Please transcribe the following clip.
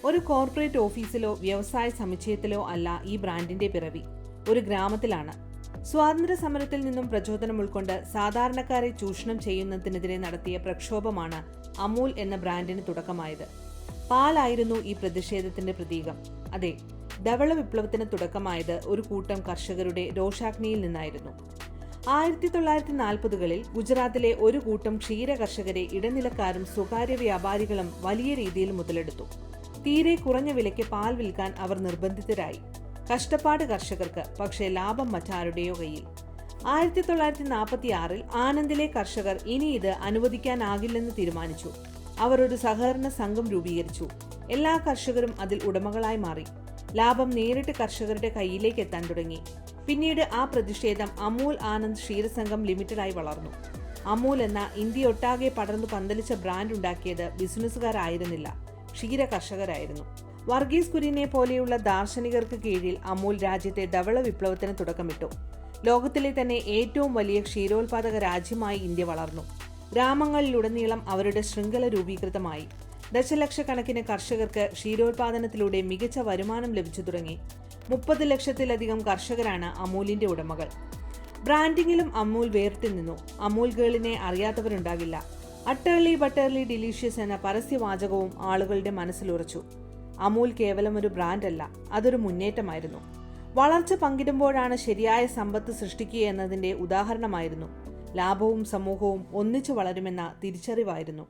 ഒരു കോർപ്പറേറ്റ് ഓഫീസിലോ വ്യവസായ സമുച്ചയത്തിലോ അല്ല ഈ ബ്രാൻഡിന്റെ പിറവി, ഒരു ഗ്രാമത്തിലാണ്. സ്വാതന്ത്ര്യ സമരത്തിൽ നിന്നും പ്രചോദനം ഉൾക്കൊണ്ട് സാധാരണക്കാരെ ചൂഷണം ചെയ്യുന്നതിനെതിരെ നടത്തിയ പ്രക്ഷോഭമാണ് അമൂൽ എന്ന ബ്രാൻഡിന് തുടക്കമായത്. പാലായിരുന്നു ഈ പ്രതിഷേധത്തിന്റെ പ്രതീകം. അതെ, ധവള വിപ്ലവത്തിന് തുടക്കമായത് ഒരു കൂട്ടം കർഷകരുടെ രോഷാഗ്നിയിൽ നിന്നായിരുന്നു. 1940കളിൽ ഗുജറാത്തിലെ ഒരു കൂട്ടം ക്ഷീര കർഷകരെ ഇടനിലക്കാരും സ്വകാര്യ വ്യാപാരികളും വലിയ രീതിയിൽ മുതലെടുത്തു. തീരെ കുറഞ്ഞ വിലയ്ക്ക് പാൽ വിൽക്കാൻ അവർ നിർബന്ധിതരായി. കഷ്ടപ്പാട് കർഷകർക്ക്, പക്ഷേ ലാഭം മറ്റാരുടെയോ കയ്യിൽ. 1946ൽ ആനന്ദിലെ കർഷകർ ഇനി ഇത് അനുവദിക്കാനാകില്ലെന്ന് തീരുമാനിച്ചു. അവർ ഒരു സഹകരണ സംഘം രൂപീകരിച്ചു. എല്ലാ കർഷകരും അതിൽ ഉടമകളായി മാറി. ലാഭം നേരിട്ട് കർഷകരുടെ കയ്യിലേക്ക് എത്താൻ തുടങ്ങി. പിന്നീട് ആ പ്രതിഷേധം അമൂൽ ആനന്ദ് ക്ഷീരസംഘം ലിമിറ്റഡായി വളർന്നു. അമൂൽ എന്ന ഇന്ത്യയൊട്ടാകെ പടർന്നു പന്തലിച്ച ബ്രാൻഡ് ഉണ്ടാക്കിയത് ബിസിനസ്സുകാരായിരുന്നില്ല, ക്ഷീര കർഷകരായിരുന്നു. വർഗീസ് കുര്യനെ പോലെയുള്ള ദാർശനികർക്ക് കീഴിൽ അമൂൽ രാജ്യത്തെ ധവള വിപ്ലവത്തിന് തുടക്കമിട്ടു. ലോകത്തിലെ തന്നെ ഏറ്റവും വലിയ ക്ഷീരോത്പാദക രാജ്യമായി ഇന്ത്യ വളർന്നു. ഗ്രാമങ്ങളിലുടനീളം അവരുടെ ശൃംഖല രൂപീകൃതമായി. ദശലക്ഷക്കണക്കിന് കർഷകർക്ക് ക്ഷീരോത്പാദനത്തിലൂടെ മികച്ച വരുമാനം ലഭിച്ചു തുടങ്ങി. 30 ലക്ഷത്തിലധികം കർഷകരാണ് അമൂലിന്റെ ഉടമകൾ. ബ്രാൻഡിങ്ങിലും അമൂൽ വേറിട്ട് നിന്നു. അമൂൽ ഗേളിനെ അറിയാത്തവരുണ്ടാകില്ല. അട്ടേർലി ബട്ടേർലി ഡിലീഷ്യസ് എന്ന പരസ്യവാചകവും ആളുകളുടെ മനസ്സിലുറച്ചു. അമൂൽ കേവലം ഒരു ബ്രാൻഡല്ല, അതൊരു മുന്നേറ്റമായിരുന്നു. വളർച്ച പങ്കിടുമ്പോഴാണ് ശരിയായ സമ്പത്ത് സൃഷ്ടിക്കുക എന്നതിന്റെ ഉദാഹരണമായിരുന്നു. ലാഭവും സമൂഹവും ഒന്നിച്ചു വളരുമെന്ന തിരിച്ചറിവായിരുന്നു.